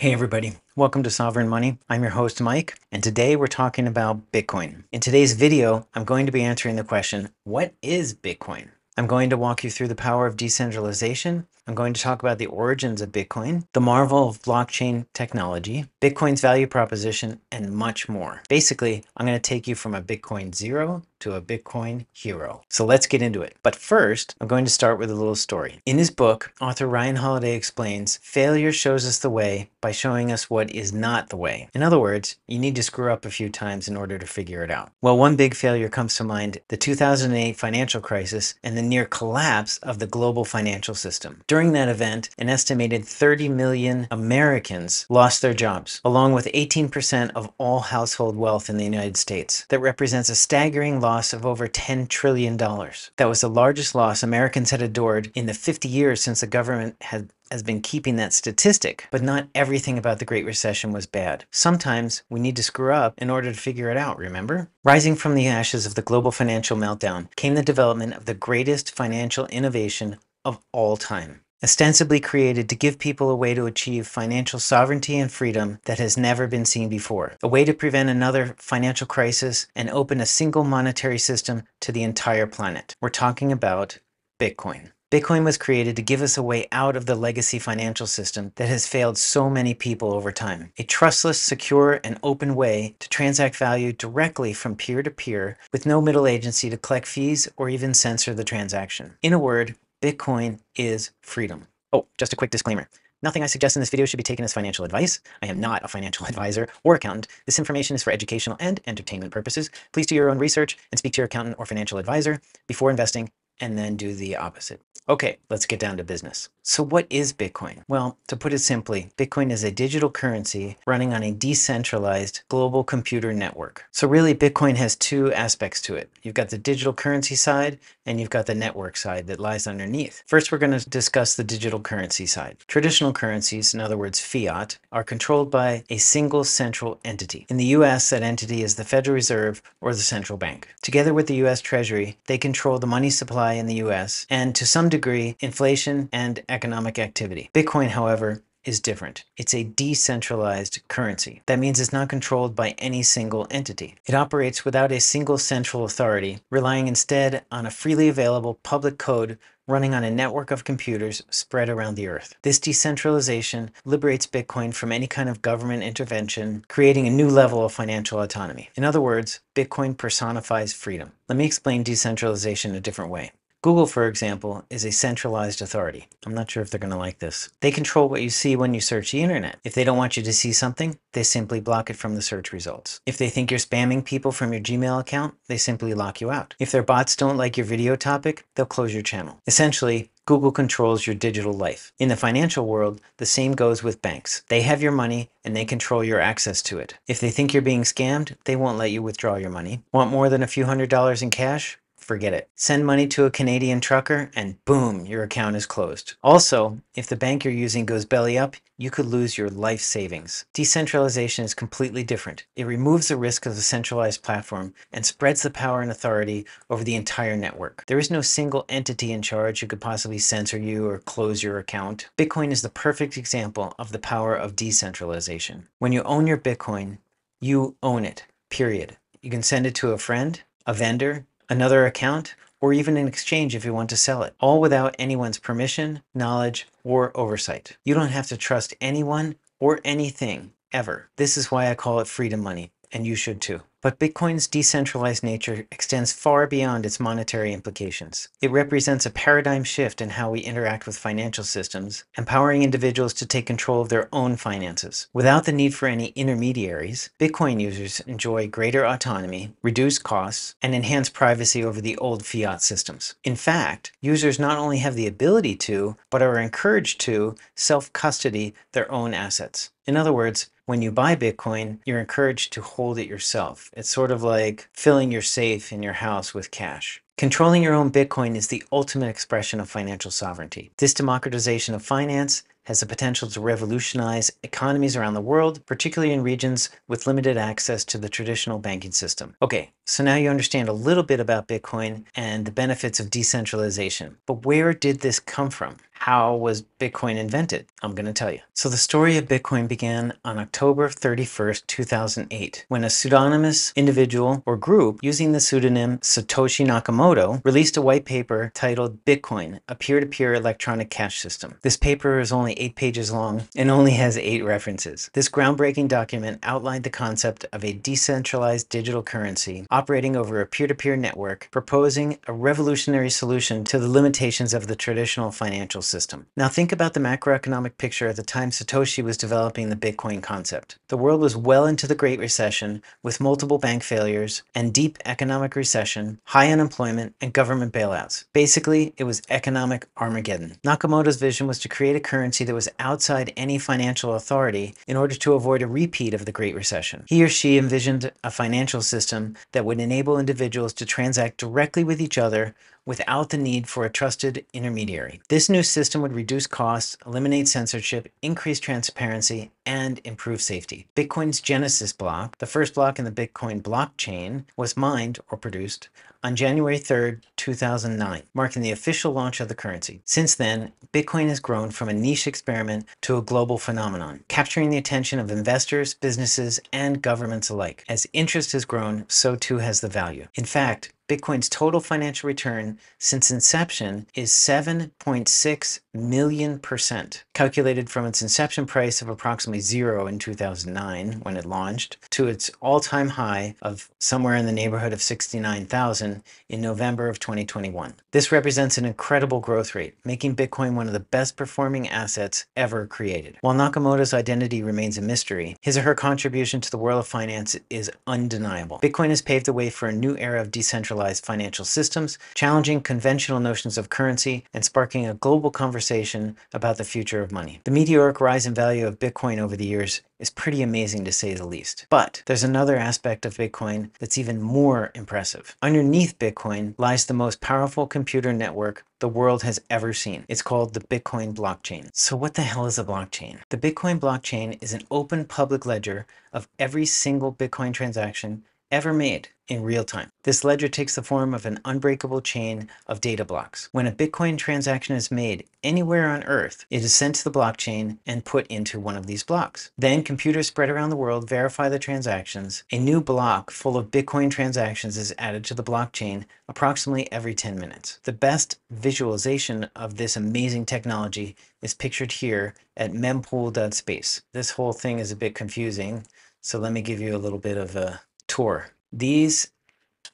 Hey everybody, welcome to Sovereign Money. I'm your host Mike, and today we're talking about Bitcoin. In today's video, I'm going to be answering the question, what is Bitcoin? I'm going to walk you through the power of decentralization. I'm going to talk about the origins of Bitcoin, the marvel of blockchain technology, Bitcoin's value proposition, and much more. Basically, I'm going to take you from a Bitcoin zero to a Bitcoin hero. So let's get into it. But first, I'm going to start with a little story. In his book, author Ryan Holiday explains, failure shows us the way by showing us what is not the way. In other words, you need to screw up a few times in order to figure it out. Well, one big failure comes to mind, the 2008 financial crisis and the near collapse of the global financial system. During that event, an estimated 30 million Americans lost their jobs, along with 18% of all household wealth in the United States. That represents a staggering loss of over $10 trillion. That was the largest loss Americans had endured in the 50 years since the government has been keeping that statistic. But not everything about the Great Recession was bad. Sometimes we need to screw up in order to figure it out, remember? Rising from the ashes of the global financial meltdown came the development of the greatest financial innovation of all time, ostensibly created to give people a way to achieve financial sovereignty and freedom that has never been seen before, a way to prevent another financial crisis and open a single monetary system to the entire planet. We're talking about Bitcoin. Bitcoin was created to give us a way out of the legacy financial system that has failed so many people over time. A trustless, secure, and open way to transact value directly from peer to peer with no middle agency to collect fees or even censor the transaction. In a word, Bitcoin is freedom. Oh, just a quick disclaimer. Nothing I suggest in this video should be taken as financial advice. I am not a financial advisor or accountant. This information is for educational and entertainment purposes. Please do your own research and speak to your accountant or financial advisor before investing, and then do the opposite. Okay, let's get down to business. So what is Bitcoin? Well, to put it simply, Bitcoin is a digital currency running on a decentralized global computer network. So really, Bitcoin has two aspects to it. You've got the digital currency side, and you've got the network side that lies underneath. First, we're going to discuss the digital currency side. Traditional currencies, in other words, fiat, are controlled by a single central entity. In the US, that entity is the Federal Reserve or the central bank. Together with the US Treasury, they control the money supply in the US and, to some degree, inflation and economic activity. Bitcoin, however, is different. It's a decentralized currency. That means it's not controlled by any single entity. It operates without a single central authority, relying instead on a freely available public code running on a network of computers spread around the earth. This decentralization liberates Bitcoin from any kind of government intervention, creating a new level of financial autonomy. In other words, Bitcoin personifies freedom. Let me explain decentralization a different way. Google, for example, is a centralized authority. I'm not sure if they're going to like this. They control what you see when you search the internet. If they don't want you to see something, they simply block it from the search results. If they think you're spamming people from your Gmail account, they simply lock you out. If their bots don't like your video topic, they'll close your channel. Essentially, Google controls your digital life. In the financial world, the same goes with banks. They have your money and they control your access to it. If they think you're being scammed, they won't let you withdraw your money. Want more than a few $100s in cash? Forget it. Send money to a Canadian trucker and boom, your account is closed. Also, if the bank you're using goes belly up, you could lose your life savings. Decentralization is completely different. It removes the risk of the centralized platform and spreads the power and authority over the entire network. There is no single entity in charge who could possibly censor you or close your account. Bitcoin is the perfect example of the power of decentralization. When you own your Bitcoin, you own it, period. You can send it to a friend, a vendor, another account, or even an exchange if you want to sell it, all without anyone's permission, knowledge, or oversight. You don't have to trust anyone or anything, ever. This is why I call it freedom money, and you should too. But Bitcoin's decentralized nature extends far beyond its monetary implications. It represents a paradigm shift in how we interact with financial systems, empowering individuals to take control of their own finances. Without the need for any intermediaries, Bitcoin users enjoy greater autonomy, reduced costs, and enhanced privacy over the old fiat systems. In fact, users not only have the ability to, but are encouraged to, self-custody their own assets. In other words, when you buy Bitcoin, you're encouraged to hold it yourself. It's sort of like filling your safe in your house with cash. Controlling your own Bitcoin is the ultimate expression of financial sovereignty. This democratization of finance has the potential to revolutionize economies around the world, particularly in regions with limited access to the traditional banking system. Okay, so now you understand a little bit about Bitcoin and the benefits of decentralization. But where did this come from? How was Bitcoin invented? I'm going to tell you. So the story of Bitcoin began on October 31st, 2008, when a pseudonymous individual or group using the pseudonym Satoshi Nakamoto released a white paper titled Bitcoin, a peer-to-peer electronic cash system. This paper is only 8 pages long and only has 8 references. This groundbreaking document outlined the concept of a decentralized digital currency operating over a peer-to-peer network, proposing a revolutionary solution to the limitations of the traditional financial system. Now think about the macroeconomic picture at the time Satoshi was developing the Bitcoin concept. The world was well into the Great Recession, with multiple bank failures and deep economic recession, high unemployment, and government bailouts. Basically, it was economic Armageddon. Nakamoto's vision was to create a currency that was outside any financial authority in order to avoid a repeat of the Great Recession. He or she envisioned a financial system that would enable individuals to transact directly with each other without the need for a trusted intermediary. This new system would reduce costs, eliminate censorship, increase transparency, and improve safety. Bitcoin's Genesis block, the first block in the Bitcoin blockchain, was mined or produced on January 3rd, 2009, marking the official launch of the currency. Since then, Bitcoin has grown from a niche experiment to a global phenomenon, capturing the attention of investors, businesses, and governments alike. As interest has grown, so too has the value. In fact, Bitcoin's total financial return since inception is 7.6 million%, calculated from its inception price of approximately 0 in 2009 when it launched to its all-time high of somewhere in the neighborhood of 69,000 in November of 2021. This represents an incredible growth rate, making Bitcoin one of the best performing assets ever created. While Nakamoto's identity remains a mystery, his or her contribution to the world of finance is undeniable. Bitcoin has paved the way for a new era of decentralized financial systems, challenging conventional notions of currency and sparking a global conversation about the future of money. The meteoric rise in value of Bitcoin over the years is pretty amazing to say the least. But there's another aspect of Bitcoin that's even more impressive. Underneath Bitcoin lies the most powerful computer network the world has ever seen. It's called the Bitcoin blockchain. So what the hell is a blockchain? The Bitcoin blockchain is an open public ledger of every single Bitcoin transaction ever made in real time. This ledger takes the form of an unbreakable chain of data blocks. When a Bitcoin transaction is made anywhere on Earth, it is sent to the blockchain and put into one of these blocks. Then computers spread around the world verify the transactions. A new block full of Bitcoin transactions is added to the blockchain approximately every 10 minutes. The best visualization of this amazing technology is pictured here at mempool.space. This whole thing is a bit confusing, so let me give you a little bit of a tour. These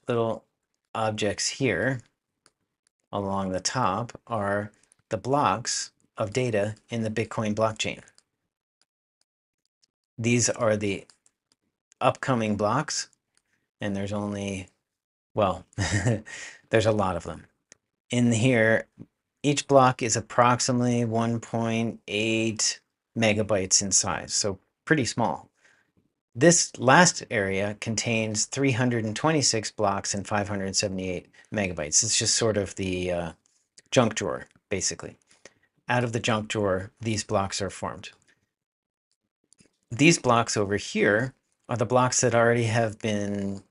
little objects here along the top are the blocks of data in the Bitcoin blockchain. These are the upcoming blocks, and there's only, well, there's a lot of them. In here, each block is approximately 1.8 megabytes in size, so pretty small. This last area contains 326 blocks and 578 megabytes. It's just sort of the junk drawer, basically. Out of the junk drawer, these blocks are formed. These blocks over here are the blocks that already have been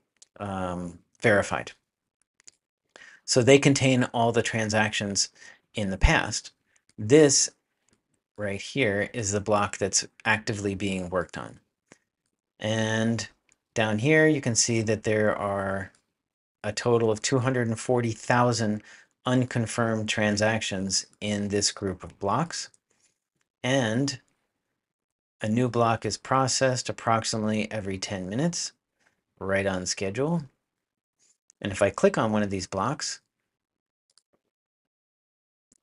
verified. So they contain all the transactions in the past. This right here is the block that's actively being worked on. And down here, you can see that there are a total of 240,000 unconfirmed transactions in this group of blocks. And a new block is processed approximately every 10 minutes, right on schedule. And if I click on one of these blocks,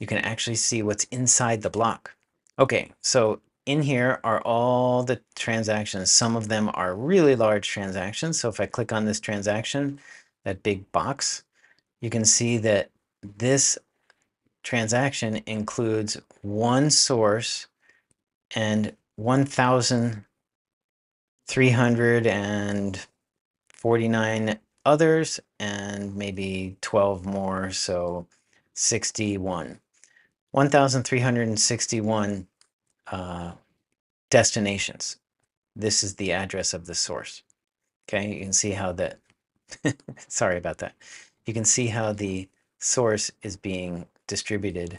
you can actually see what's inside the block. Okay, so in here are all the transactions. Some of them are really large transactions. So if I click on this transaction, that big box, you can see that this transaction includes one source and 1,349 others, and maybe 12 more, so 61. 1,361 destinations. This is the address of the source. Okay, you can see how that, sorry about that. You can see how the source is being distributed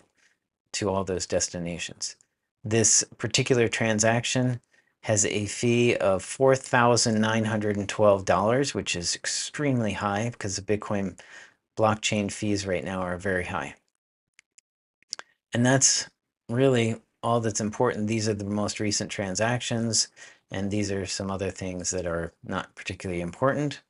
to all those destinations. This particular transaction has a fee of $4,912, which is extremely high because the Bitcoin blockchain fees right now are very high. And that's really all that's important. These are the most recent transactions, and these are some other things that are not particularly important.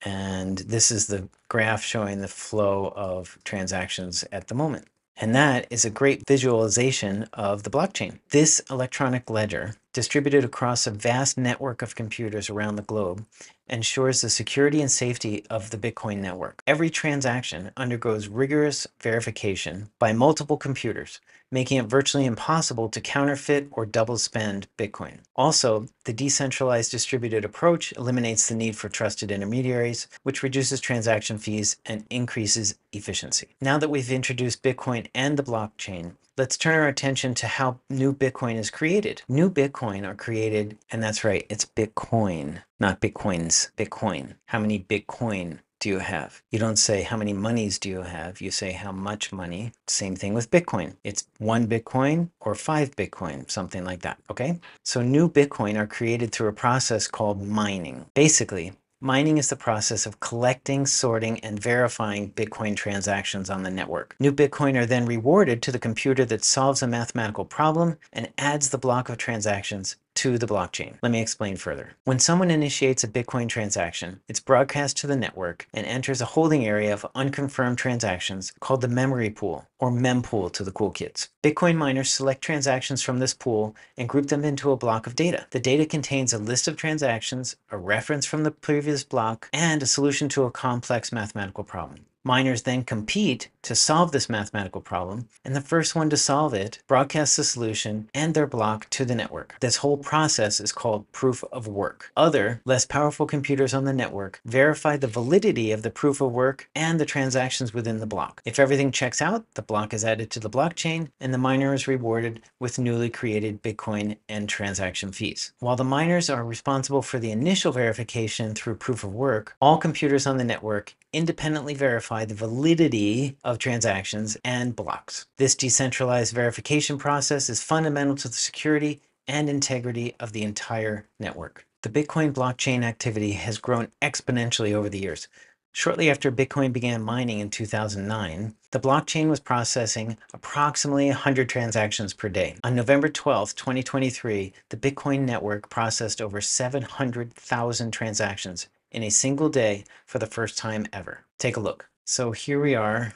And this is the graph showing the flow of transactions at the moment. And that is a great visualization of the blockchain. This electronic ledger, distributed across a vast network of computers around the globe, ensures the security and safety of the Bitcoin network. Every transaction undergoes rigorous verification by multiple computers, making it virtually impossible to counterfeit or double spend Bitcoin. Also, the decentralized distributed approach eliminates the need for trusted intermediaries, which reduces transaction fees and increases efficiency. Now that we've introduced Bitcoin and the blockchain, let's turn our attention to how new Bitcoin is created. New Bitcoin are created, and that's right, it's Bitcoin, not Bitcoins, Bitcoin. How many Bitcoin do you have? You don't say how many monies do you have, you say how much money. Same thing with Bitcoin. It's 1 Bitcoin or 5 Bitcoin, something like that, okay? So new Bitcoin are created through a process called mining. Basically, mining is the process of collecting, sorting, and verifying Bitcoin transactions on the network. New Bitcoin are then rewarded to the computer that solves a mathematical problem and adds the block of transactions to the blockchain. Let me explain further. When someone initiates a Bitcoin transaction, it's broadcast to the network and enters a holding area of unconfirmed transactions called the memory pool, or mempool to the cool kids. Bitcoin miners select transactions from this pool and group them into a block of data. The data contains a list of transactions, a reference from the previous block, and a solution to a complex mathematical problem. Miners then compete to solve this mathematical problem, and the first one to solve it broadcasts the solution and their block to the network. This whole process is called proof of work. Other, less powerful computers on the network verify the validity of the proof of work and the transactions within the block. If everything checks out, the block is added to the blockchain, and the miner is rewarded with newly created Bitcoin and transaction fees. While the miners are responsible for the initial verification through proof of work, all computers on the network independently verify the validity of transactions and blocks. This decentralized verification process is fundamental to the security and integrity of the entire network. The Bitcoin blockchain activity has grown exponentially over the years. Shortly after Bitcoin began mining in 2009, the blockchain was processing approximately 100 transactions per day. On November 12, 2023, the Bitcoin network processed over 700,000 transactions in a single day for the first time ever. Take a look. So here we are.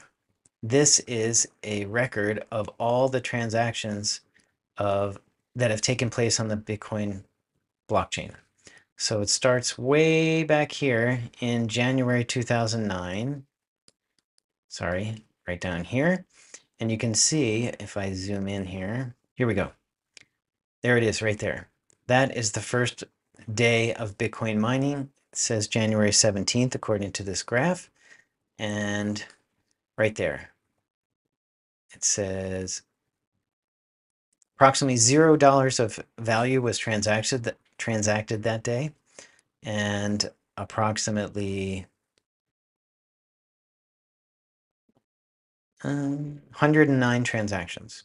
This is a record of all the transactions that have taken place on the Bitcoin blockchain. So it starts way back here in January 2009. Sorry, right down here. And you can see, if I zoom in here, here we go. There it is right there. That is the first day of Bitcoin mining. It says January 17th, according to this graph. And right there, it says approximately $0 of value was transacted that day, and approximately 109 transactions.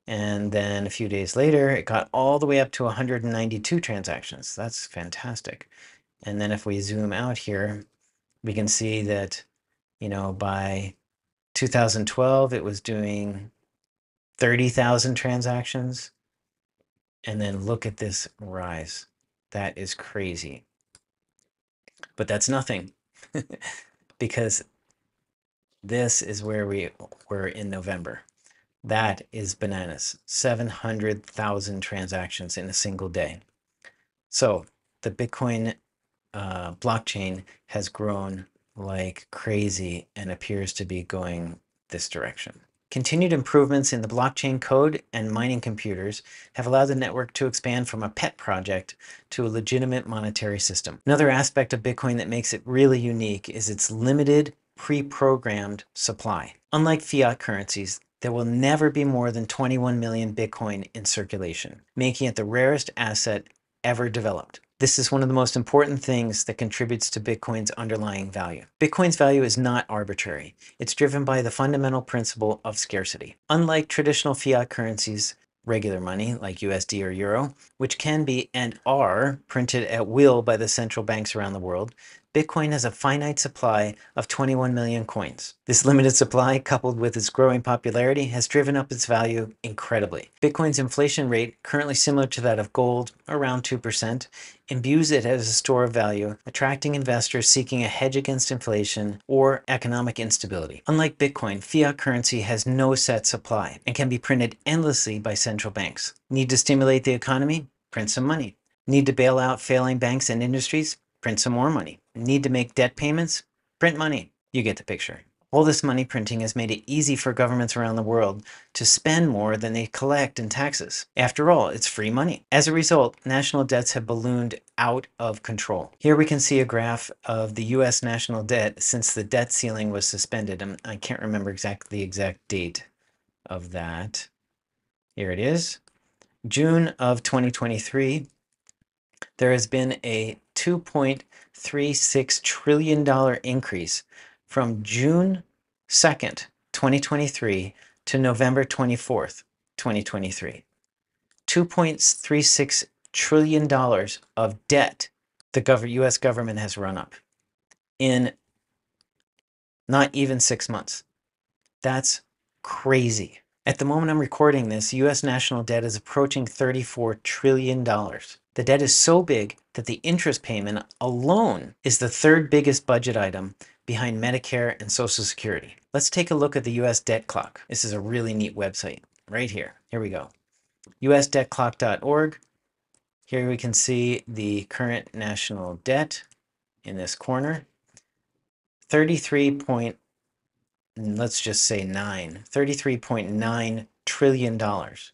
And then a few days later, it got all the way up to 192 transactions. That's fantastic. And then if we zoom out here, we can see that, you know, by 2012, it was doing 30,000 transactions. And then look at this rise. That is crazy. But that's nothing because this is where we were in November. That is bananas. 700,000 transactions in a single day. So the Bitcoin blockchain has grown like crazy and appears to be going this direction. Continued improvements in the blockchain code and mining computers have allowed the network to expand from a pet project to a legitimate monetary system. Another aspect of Bitcoin that makes it really unique is its limited pre-programmed supply. Unlike fiat currencies, there will never be more than 21 million Bitcoin in circulation, making it the rarest asset ever developed. This is one of the most important things that contributes to Bitcoin's underlying value. Bitcoin's value is not arbitrary. It's driven by the fundamental principle of scarcity. Unlike traditional fiat currencies, regular money like USD or Euro, which can be and are printed at will by the central banks around the world, Bitcoin has a finite supply of 21 million coins. This limited supply, coupled with its growing popularity, has driven up its value incredibly. Bitcoin's inflation rate, currently similar to that of gold, around 2%, imbues it as a store of value, attracting investors seeking a hedge against inflation or economic instability. Unlike Bitcoin, fiat currency has no set supply and can be printed endlessly by central banks. Need to stimulate the economy? Print some money. Need to bail out failing banks and industries? Print some more money. Need to make debt payments? Print money. You get the picture. All this money printing has made it easy for governments around the world to spend more than they collect in taxes. After all, it's free money. As a result, national debts have ballooned out of control. Here we can see a graph of the US national debt since the debt ceiling was suspended. And I can't remember exactly the exact date of that. Here it is. June of 2023. There has been a $2.36 trillion increase from June 2nd, 2023 to November 24th, 2023. $2.36 trillion of debt the US government has run up in not even 6 months. That's crazy. At the moment I'm recording this, US national debt is approaching $34 trillion. The debt is so big that the interest payment alone is the third biggest budget item behind Medicare and Social Security. Let's take a look at the US debt clock. This is a really neat website right here. Here we go. usdebtclock.org. Here we can see the current national debt in this corner. 33.9 trillion dollars.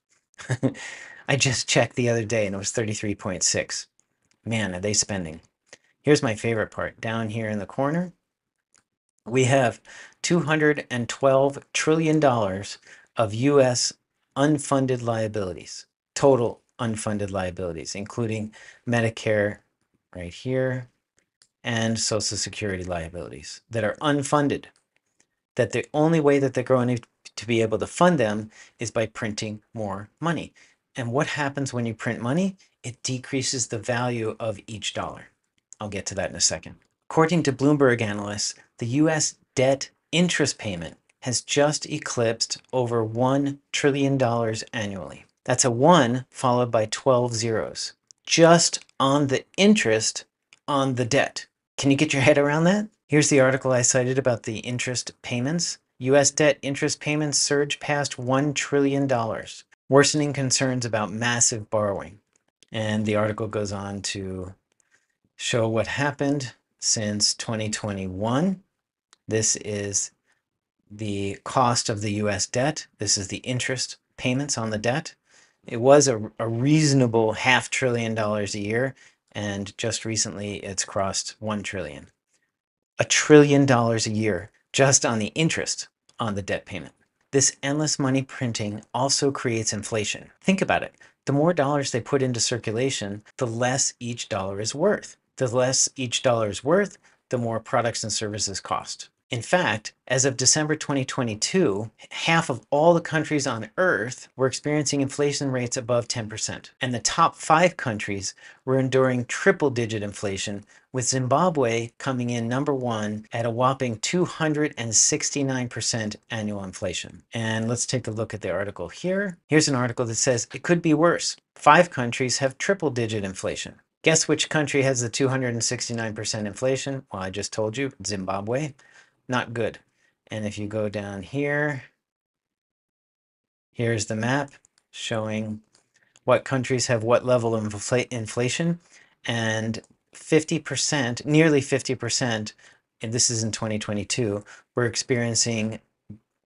I just checked the other day and it was 33.6. Man, are they spending. Here's my favorite part. Down here in the corner, we have $212 trillion of US unfunded liabilities, total unfunded liabilities, including Medicare right here and Social Security liabilities that are unfunded. That the only way that they're going to be able to fund them is by printing more money. And what happens when you print money? It decreases the value of each dollar. I'll get to that in a second. According to Bloomberg analysts, the US debt interest payment has just eclipsed over $1 trillion annually. That's a 1 followed by 12 zeros, just on the interest on the debt. Can you get your head around that? Here's the article I cited about the interest payments. US debt interest payments surged past $1 trillion, worsening concerns about massive borrowing. And the article goes on to show what happened since 2021. This is the cost of the US debt. This is the interest payments on the debt. It was a reasonable $500 billion a year, and just recently it's crossed 1 trillion. $1 trillion a year just on the interest on the debt payment. This endless money printing also creates inflation. Think about it. The more dollars they put into circulation, the less each dollar is worth. The less each dollar is worth, the more products and services cost. In fact, as of December 2022, half of all the countries on Earth were experiencing inflation rates above 10%. And the top 5 countries were enduring triple-digit inflation, with Zimbabwe coming in number 1 at a whopping 269% annual inflation. And let's take a look at the article here. Here's an article that says it could be worse. 5 countries have triple-digit inflation. Guess which country has the 269% inflation? Well, I just told you, Zimbabwe. Not good. And if you go down here, here's the map showing what countries have what level of inflation. And 50%, nearly 50%, and this is in 2022, we're experiencing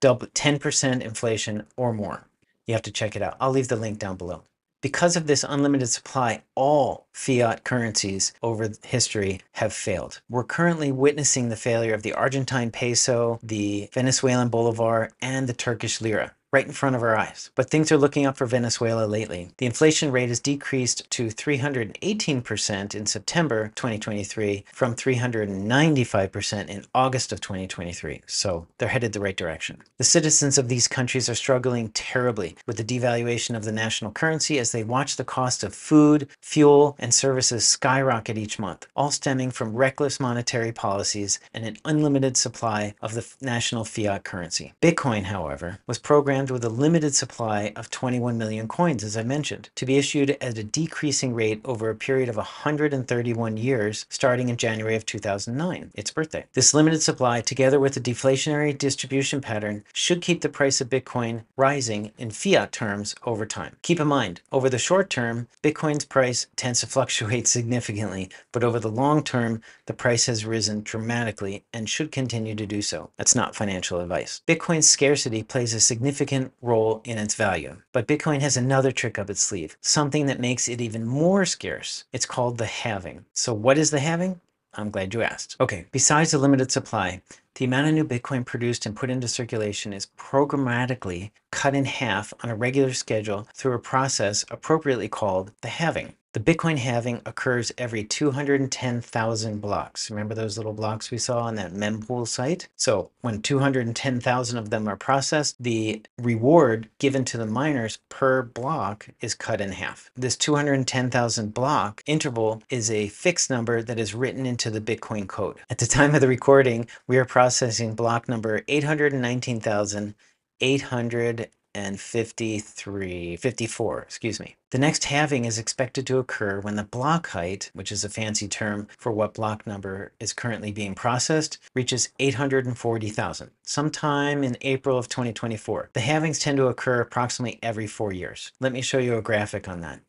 10% inflation or more. You have to check it out. I'll leave the link down below. Because of this unlimited supply, all fiat currencies over history have failed. We're currently witnessing the failure of the Argentine peso, the Venezuelan bolivar, and the Turkish lira. right in front of our eyes. But things are looking up for Venezuela lately. The inflation rate has decreased to 318% in September 2023 from 395% in August of 2023. So they're headed the right direction. The citizens of these countries are struggling terribly with the devaluation of the national currency as they watch the cost of food, fuel, and services skyrocket each month, all stemming from reckless monetary policies and an unlimited supply of the national fiat currency. Bitcoin, however, was programmed with a limited supply of 21 million coins, as I mentioned, to be issued at a decreasing rate over a period of 131 years, starting in January of 2009, its birthday. This limited supply, together with a deflationary distribution pattern, should keep the price of Bitcoin rising in fiat terms over time. Keep in mind, over the short term, Bitcoin's price tends to fluctuate significantly, but over the long term, the price has risen dramatically and should continue to do so. That's not financial advice. Bitcoin's scarcity plays a significant role in its value, but Bitcoin has another trick up its sleeve, something that makes it even more scarce. It's called the halving. So what is the halving? I'm glad you asked. Okay, besides the limited supply, the amount of new Bitcoin produced and put into circulation is programmatically cut in half on a regular schedule through a process appropriately called the halving. The Bitcoin halving occurs every 210,000 blocks. Remember those little blocks we saw on that mempool site? So when 210,000 of them are processed, the reward given to the miners per block is cut in half. This 210,000 block interval is a fixed number that is written into the Bitcoin code. At the time of the recording, we are processing block number 819,854, excuse me. The next halving is expected to occur when the block height, which is a fancy term for what block number is currently being processed, reaches 840,000, sometime in April of 2024. The halvings tend to occur approximately every 4 years. Let me show you a graphic on that.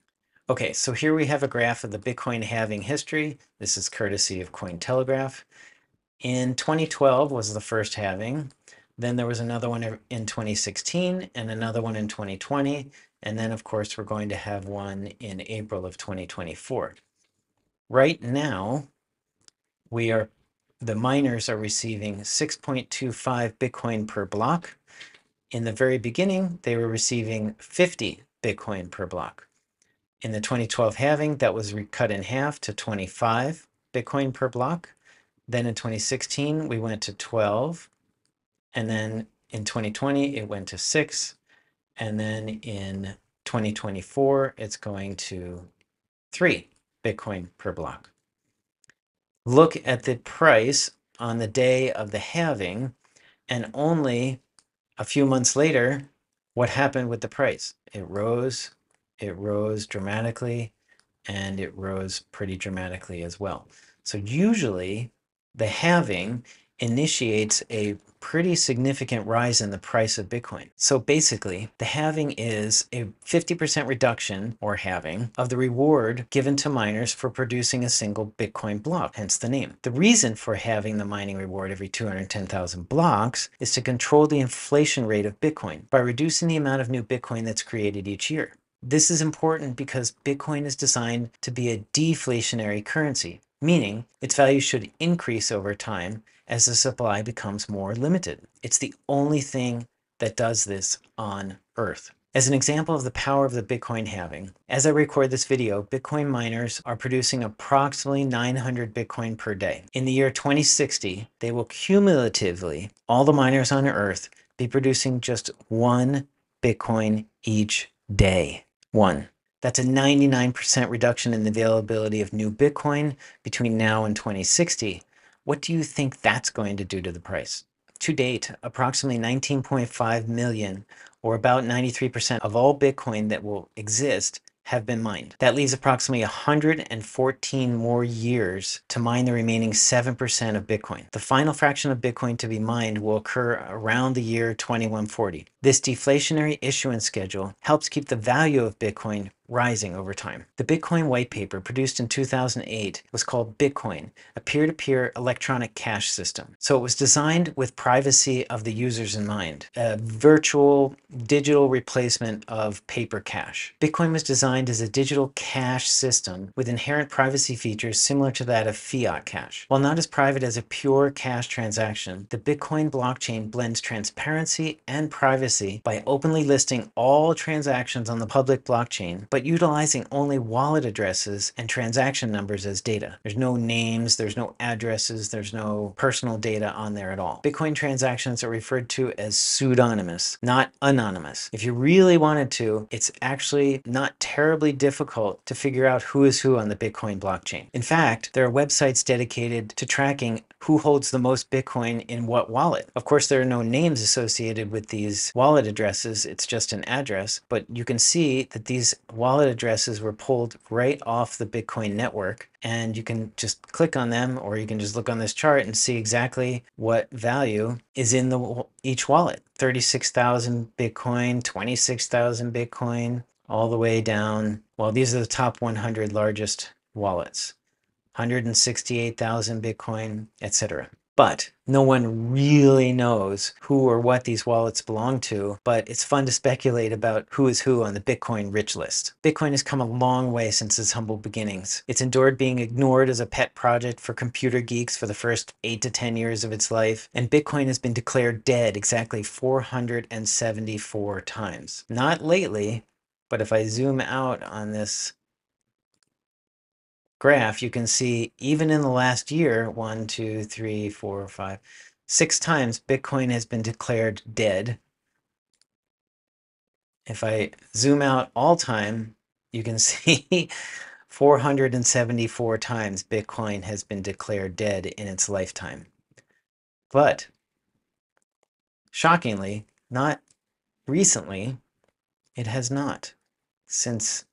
Okay, so here we have a graph of the Bitcoin halving history. This is courtesy of Cointelegraph. In 2012 was the first halving. Then there was another one in 2016 and another one in 2020. And then, of course, we're going to have one in April of 2024. Right now, the miners are receiving 6.25 Bitcoin per block. In the very beginning, they were receiving 50 Bitcoin per block. In the 2012 halving, that was cut in half to 25 Bitcoin per block. Then in 2016, we went to 12. And then in 2020, it went to 6. And then in 2024, it's going to 3 Bitcoin per block. Look at the price on the day of the halving, and only a few months later, what happened with the price? It rose dramatically, and it rose pretty dramatically as well. So usually the halving initiates a pretty significant rise in the price of Bitcoin. So basically, the halving is a 50% reduction, or halving, of the reward given to miners for producing a single Bitcoin block, hence the name. The reason for having the mining reward every 210,000 blocks is to control the inflation rate of Bitcoin by reducing the amount of new Bitcoin that's created each year. This is important because Bitcoin is designed to be a deflationary currency, meaning its value should increase over time as the supply becomes more limited. It's the only thing that does this on Earth. As an example of the power of the Bitcoin halving, as I record this video, Bitcoin miners are producing approximately 900 Bitcoin per day. In the year 2060, they will cumulatively, all the miners on Earth, be producing just 1 Bitcoin each day. 1. That's a 99% reduction in the availability of new Bitcoin between now and 2060. What do you think that's going to do to the price? To date, approximately 19.5 million, or about 93% of all Bitcoin that will exist, have been mined. That leaves approximately 114 more years to mine the remaining 7% of Bitcoin. The final fraction of Bitcoin to be mined will occur around the year 2140. This deflationary issuance schedule helps keep the value of Bitcoin rising over time. The Bitcoin white paper produced in 2008 was called Bitcoin, a peer-to-peer electronic cash system. So it was designed with privacy of the users in mind, a virtual digital replacement of paper cash. Bitcoin was designed as a digital cash system with inherent privacy features similar to that of fiat cash. While not as private as a pure cash transaction, the Bitcoin blockchain blends transparency and privacy by openly listing all transactions on the public blockchain, but utilizing only wallet addresses and transaction numbers as data. There's no names, there's no addresses, there's no personal data on there at all. Bitcoin transactions are referred to as pseudonymous, not anonymous. If you really wanted to, it's actually not terribly difficult to figure out who is who on the Bitcoin blockchain. In fact, there are websites dedicated to tracking who holds the most Bitcoin in what wallet. Of course, there are no names associated with these wallet addresses. It's just an address, but you can see that these wallet addresses were pulled right off the Bitcoin network, and you can just click on them, or you can just look on this chart and see exactly what value is in each wallet. 36,000 Bitcoin, 26,000 Bitcoin, all the way down. Well, these are the top 100 largest wallets. 168,000 Bitcoin, etc. But no one really knows who or what these wallets belong to, but it's fun to speculate about who is who on the Bitcoin rich list. Bitcoin has come a long way since its humble beginnings. It's endured being ignored as a pet project for computer geeks for the first 8 to 10 years of its life, and Bitcoin has been declared dead exactly 474 times. Not lately, but if I zoom out on this graph, you can see even in the last year, 1, 2, 3, 4, 5, 6 times Bitcoin has been declared dead. If I zoom out all time, you can see 474 times Bitcoin has been declared dead in its lifetime. But shockingly, not recently, it has not. Since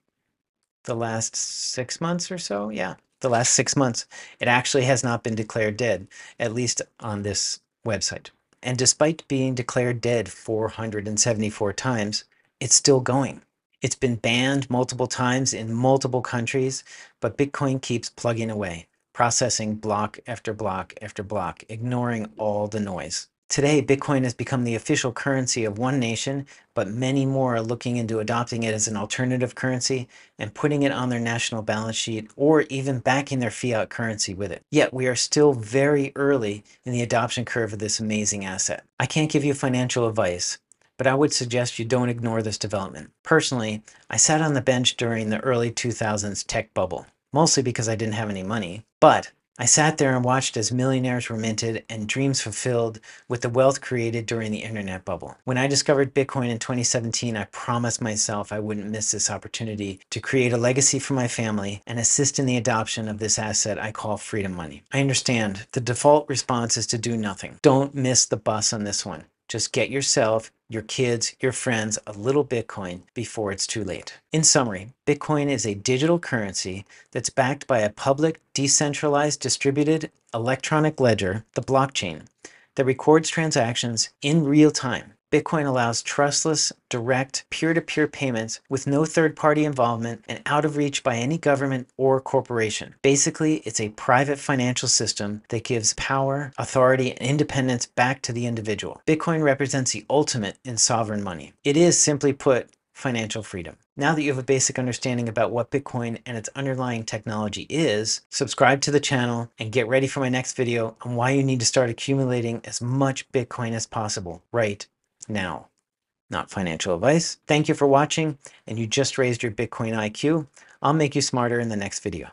the last 6 months or so, yeah, the last 6 months, it actually has not been declared dead, at least on this website. And despite being declared dead 474 times, it's still going. It's been banned multiple times in multiple countries, but Bitcoin keeps plugging away, processing block after block after block, ignoring all the noise. Today, Bitcoin has become the official currency of one nation, but many more are looking into adopting it as an alternative currency and putting it on their national balance sheet, or even backing their fiat currency with it. Yet we are still very early in the adoption curve of this amazing asset. I can't give you financial advice, but I would suggest you don't ignore this development. Personally, I sat on the bench during the early 2000s tech bubble, mostly because I didn't have any money, but I sat there and watched as millionaires were minted and dreams fulfilled with the wealth created during the internet bubble. When I discovered Bitcoin in 2017, I promised myself I wouldn't miss this opportunity to create a legacy for my family and assist in the adoption of this asset I call freedom money. I understand the default response is to do nothing. Don't miss the bus on this one. Just get yourself, your kids, your friends a little Bitcoin before it's too late. In summary, Bitcoin is a digital currency that's backed by a public, decentralized, distributed electronic ledger, the blockchain, that records transactions in real time. Bitcoin allows trustless, direct, peer-to-peer payments with no third-party involvement and out of reach by any government or corporation. Basically, it's a private financial system that gives power, authority, and independence back to the individual. Bitcoin represents the ultimate in sovereign money. It is, simply put, financial freedom. Now that you have a basic understanding about what Bitcoin and its underlying technology is, subscribe to the channel and get ready for my next video on why you need to start accumulating as much Bitcoin as possible right now. Not financial advice. Thank you for watching, and you just raised your Bitcoin IQ. I'll make you smarter in the next video.